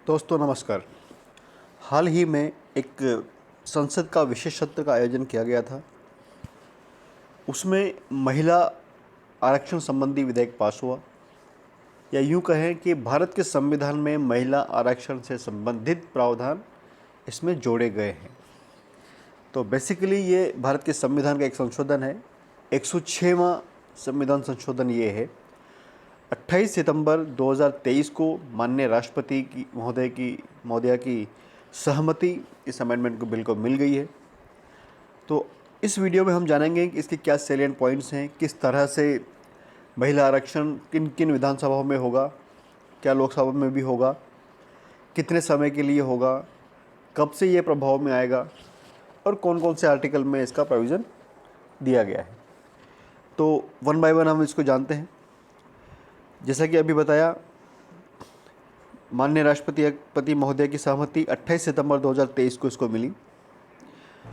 दोस्तों नमस्कार। हाल ही में एक संसद का विशेष सत्र का आयोजन किया गया था। उसमें महिला आरक्षण संबंधी विधेयक पास हुआ, या यूं कहें कि भारत के संविधान में महिला आरक्षण से संबंधित प्रावधान इसमें जोड़े गए हैं। तो बेसिकली ये भारत के संविधान का एक संशोधन है। 106वां संविधान संशोधन ये है। 28 सितंबर 2023 को माननीय राष्ट्रपति की महोदया की सहमति इस अमेंडमेंट को बिल को मिल गई है। तो इस वीडियो में हम जानेंगे कि इसके क्या सैलिएंट पॉइंट्स हैं, किस तरह से महिला आरक्षण किन किन विधानसभाओं में होगा, क्या लोकसभा में भी होगा, कितने समय के लिए होगा, कब से ये प्रभाव में आएगा और कौन कौन से आर्टिकल में इसका प्रोविज़न दिया गया है। तो वन बाय वन हम इसको जानते हैं। जैसा कि अभी बताया, माननीय राष्ट्रपति महोदय की सहमति 28 सितंबर 2023 को इसको मिली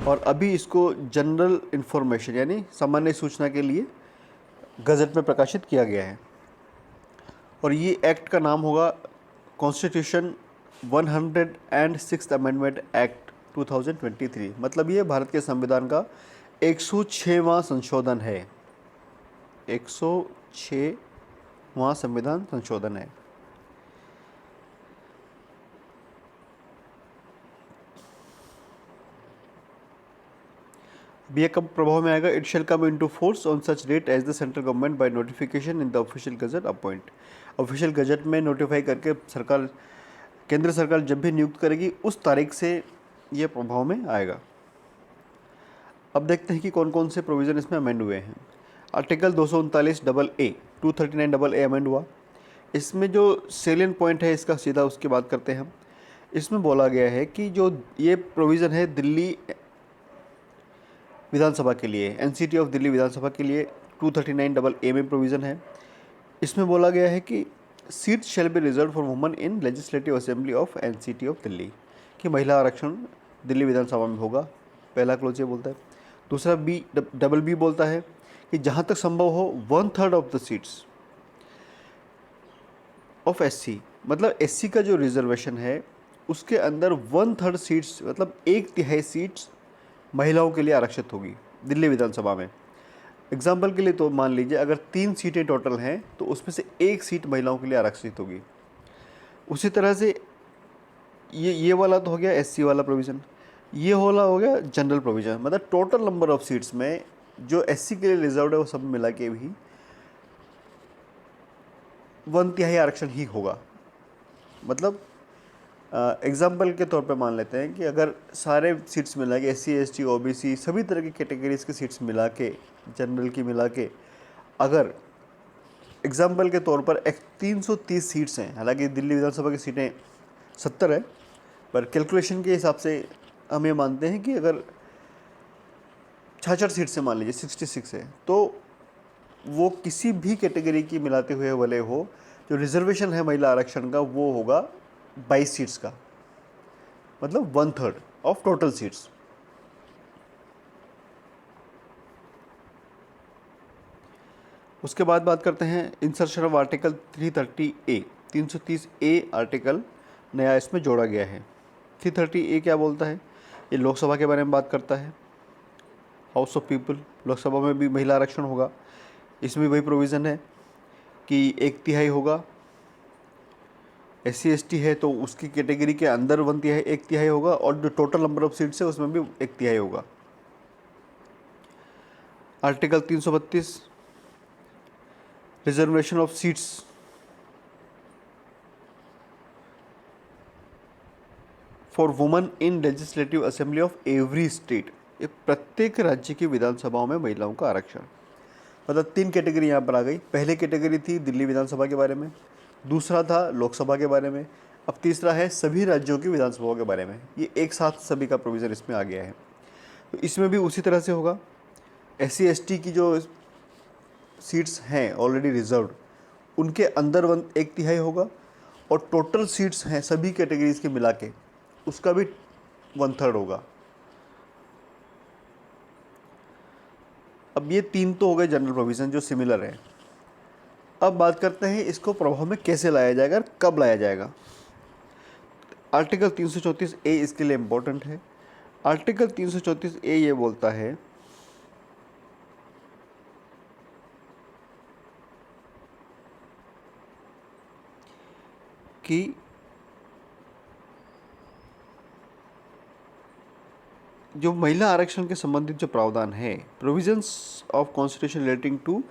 और अभी इसको जनरल इन्फॉर्मेशन यानी सामान्य सूचना के लिए गज़ट में प्रकाशित किया गया है। और ये एक्ट का नाम होगा कॉन्स्टिट्यूशन 106 अमेंडमेंट एक्ट 2023। मतलब ये भारत के संविधान का 106वां संशोधन है। 106वां संविधान संशोधन है। ये कब प्रभाव में आएगा? It shall come into force on such date as the central government by notification in the official gazette appoint. Official gazette में नोटिफाई करके केंद्र सरकार जब भी नियुक्त करेगी उस तारीख से ये प्रभाव में आएगा। अब देखते हैं कि कौन कौन से प्रोविज़न इसमें अमेंड हुए हैं। Article 239 double A 239 double A amend हुआ। इसमें जो सेलियन पॉइंट है इसका सीधा उसकी बात करते हैं हम। इसमें बोला गया है कि जो ये प्रोविज़न है दिल्ली विधानसभा के लिए, एनसीटी ऑफ दिल्ली विधानसभा के लिए 239 डबल ए में प्रोविज़न है। इसमें बोला गया है कि seat shall be reserve for woman in legislative assembly of NCT of Delhi, कि महिला आरक्षण दिल्ली विधानसभा में होगा। पहला क्लोज ये बोलता है। दूसरा डबल बी बोलता है कि जहाँ तक संभव हो 1/3 of the seats of SC, मतलब एससी का जो रिजर्वेशन है उसके अंदर 1/3 सीट्स मतलब 1/3 सीट्स महिलाओं के लिए आरक्षित होगी दिल्ली विधानसभा में। एग्जाम्पल के लिए तो मान लीजिए अगर 3 सीटें टोटल हैं तो उसमें से 1 सीट महिलाओं के लिए आरक्षित होगी। उसी तरह से ये वाला तो हो गया एससी वाला प्रोविज़न। ये वाला हो गया जनरल प्रोविज़न, मतलब टोटल नंबर ऑफ सीट्स में जो एससी के लिए रिजर्व है वो सब मिला के भी 1/3 आरक्षण ही होगा। मतलब एग्जाम्पल के तौर पे मान लेते हैं कि अगर सारे सीट्स मिला के एससी एसटी ओबीसी सभी तरह की कैटेगरीज की सीट्स मिला के, जनरल की मिला के, अगर एग्जाम्पल के तौर पर 330 सीट्स हैं, हालांकि दिल्ली विधानसभा की सीटें 70 है, पर कैलकुलेशन के हिसाब से हम ये मानते हैं कि अगर 66 सीट से मान लीजिए 66 है, तो वो किसी भी कैटेगरी की मिलाते हुए वाले हो, जो रिजर्वेशन है महिला आरक्षण का वो होगा 22 सीट्स का, मतलब 1/3 ऑफ टोटल सीट्स। उसके बाद बात करते हैं insertion of article 330A 330A article नया इसमें जोड़ा गया है। 330A क्या बोलता है? ये लोकसभा के बारे में बात करता है। हाउस ऑफ पीपल, लोकसभा में भी महिला आरक्षण होगा। इसमें वही प्रोविज़न है कि 1/3 होगा। एससी एसटी है तो उसकी कैटेगरी के अंदर 1/3 होगा और जो टोटल नंबर ऑफ सीट्स है उसमें भी 1/3 होगा। Article 332 reservation of seats for woman in legislative assembly of every state, ये प्रत्येक राज्य की विधानसभाओं में महिलाओं का आरक्षण। मतलब 3 कैटेगरी यहाँ पर आ गई। पहले कैटेगरी थी दिल्ली विधानसभा के बारे में, दूसरा था लोकसभा के बारे में, अब तीसरा है सभी राज्यों की विधानसभाओं के बारे में। ये एक साथ सभी का प्रोविज़न इसमें आ गया है। तो इसमें भी उसी तरह से होगा। एससी एसटी की जो सीट्स हैं ऑलरेडी रिजर्व्ड, उनके अंदर 1/3 होगा और टोटल सीट्स हैं सभी कैटेगरीज के मिला के उसका भी 1/3 होगा। अब ये 3 तो हो गए जनरल प्रोविज़न जो सिमिलर है। अब बात करते हैं इसको प्रभाव में कैसे लाया जाएगा और कब लाया जाएगा। आर्टिकल 334A इसके लिए इम्पोर्टेंट है। आर्टिकल 334A ये बोलता है कि जो महिला आरक्षण के संबंधित जो प्रावधान है, provisions of constitution relating to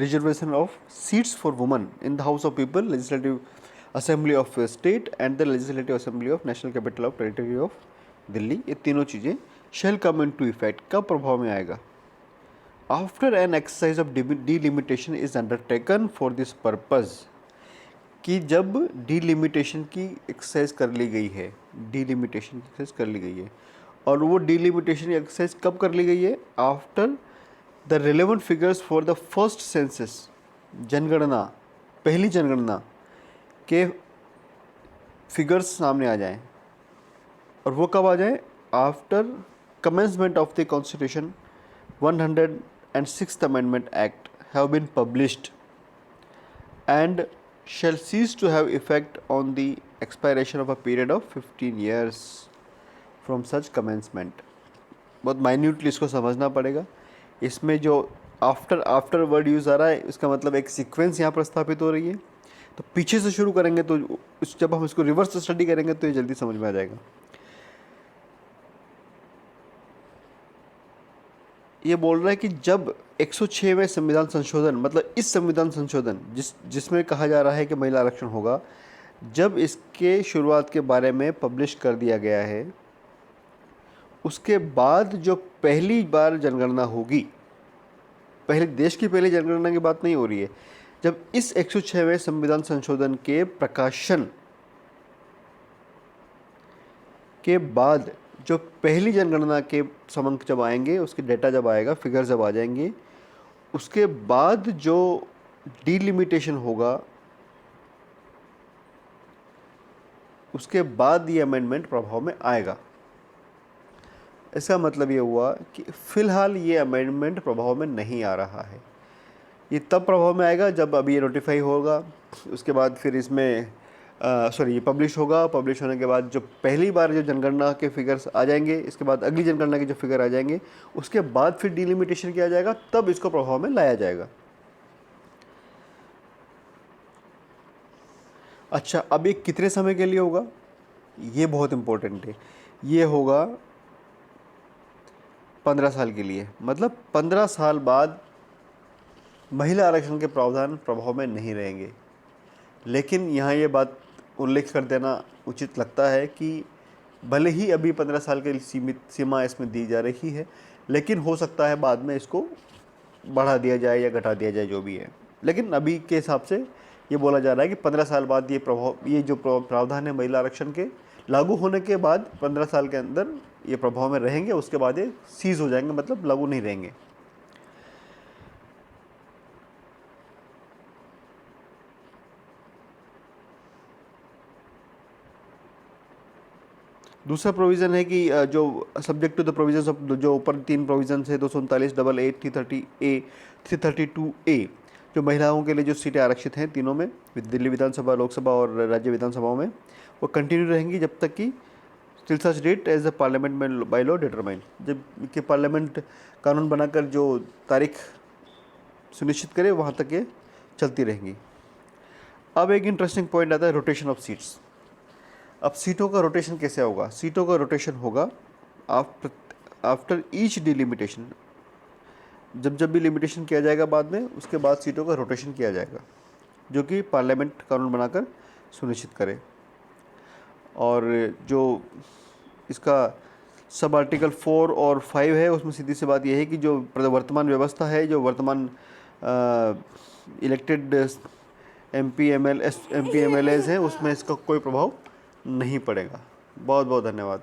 reservation of seats for women in the house of people, legislative assembly of state and the legislative assembly of national capital of territory of Delhi, ये तीनों चीज़ें shall come into effect, कब प्रभाव में आएगा? After an exercise of delimitation is undertaken for this purpose, कि जब delimitation की एक्सरसाइज कर ली गई है, डिलिमिटेशन की एक्सरसाइज कर ली गई है, और वो डिलिमिटेशन एक्सरसाइज कब कर ली गई है? After the relevant figures for the first census, जनगणना, पहली जनगणना के फिगर्स सामने आ जाएं। और वो कब आ जाए? After commencement of the constitution 106th amendment act have been published and shall cease to have effect on the expiration of a period of 15 years from such commencement। बहुत माइन्यूटली इसको समझना पड़ेगा। इसमें जो आफ्टर वर्ड यूज़ आ रहा है, इसका मतलब एक सीक्वेंस यहाँ पर स्थापित हो रही है। तो पीछे से शुरू करेंगे तो जब हम इसको रिवर्स स्टडी करेंगे तो ये जल्दी समझ में आ जाएगा। ये बोल रहा है कि जब 106वें संविधान संशोधन, मतलब इस संविधान संशोधन जिसमें कहा जा रहा है कि महिला आरक्षण होगा, जब इसके शुरुआत के बारे में पब्लिश कर दिया गया है, उसके बाद जो पहली बार जनगणना होगी, पहले देश की पहली जनगणना की बात नहीं हो रही है, जब इस 106वें संविधान संशोधन के प्रकाशन के बाद जो पहली जनगणना के समंक जब आएंगे, उसके डेटा जब आएगा, फिगर जब आ जाएंगे, उसके बाद जो डिलिमिटेशन होगा, उसके बाद ये अमेंडमेंट प्रभाव में आएगा। इसका मतलब ये हुआ कि फ़िलहाल ये अमेंडमेंट प्रभाव में नहीं आ रहा है। ये तब प्रभाव में आएगा जब अभी ये नोटिफाई होगा, उसके बाद फिर इसमें ये पब्लिश होगा। पब्लिश होने के बाद जो पहली बार जो जनगणना के फिगर्स आ जाएंगे, इसके बाद अगली जनगणना के जो फिगर आ जाएंगे, उसके बाद फिर डिलिमिटेशन किया जाएगा, तब इसको प्रभाव में लाया जाएगा। अच्छा, अब ये कितने समय के लिए होगा? ये बहुत इम्पोर्टेंट है। ये होगा 15 साल के लिए, मतलब 15 साल बाद महिला आरक्षण के प्रावधान प्रभाव में नहीं रहेंगे। लेकिन यहाँ ये बात उल्लेख कर देना उचित लगता है कि भले ही अभी 15 साल की सीमित सीमा इसमें दी जा रही है, लेकिन हो सकता है बाद में इसको बढ़ा दिया जाए या घटा दिया जाए, जो भी है। लेकिन अभी के हिसाब से ये बोला जा रहा है कि 15 साल बाद ये जो प्रावधान है महिला आरक्षण के लागू होने के बाद 15 साल के अंदर ये प्रभाव में रहेंगे, उसके बाद ये सीज हो जाएंगे, मतलब लागू नहीं रहेंगे। दूसरा प्रोविज़न है कि जो subject to the provisions of, जो ऊपर 3 प्रोविजन है 239, 88, 330A, 332A, जो महिलाओं के लिए जो सीटें आरक्षित हैं तीनों में, दिल्ली विधानसभा, लोकसभा और राज्य विधानसभाओं में, वो कंटिन्यू रहेंगी जब तक कि till such date as the parliament में बाय लॉ डिटरमाइन, जब कि पार्लियामेंट कानून बनाकर जो तारीख सुनिश्चित करे वहाँ तक ये चलती रहेंगी। अब एक इंटरेस्टिंग पॉइंट आता है रोटेशन ऑफ सीट्स। अब सीटों का रोटेशन कैसे होगा? सीटों का रोटेशन होगा आफ्टर ईच डिलिमिटेशन, जब भी लिमिटेशन किया जाएगा बाद में, उसके बाद सीटों का रोटेशन किया जाएगा, जो कि पार्लियामेंट कानून बनाकर सुनिश्चित करे। और जो इसका सब आर्टिकल 4 और 5 है, उसमें सीधी सी बात यह है कि जो वर्तमान व्यवस्था है, जो वर्तमान इलेक्टेड MP MLAs हैं, उसमें इसका कोई प्रभाव नहीं पड़ेगा। बहुत बहुत धन्यवाद।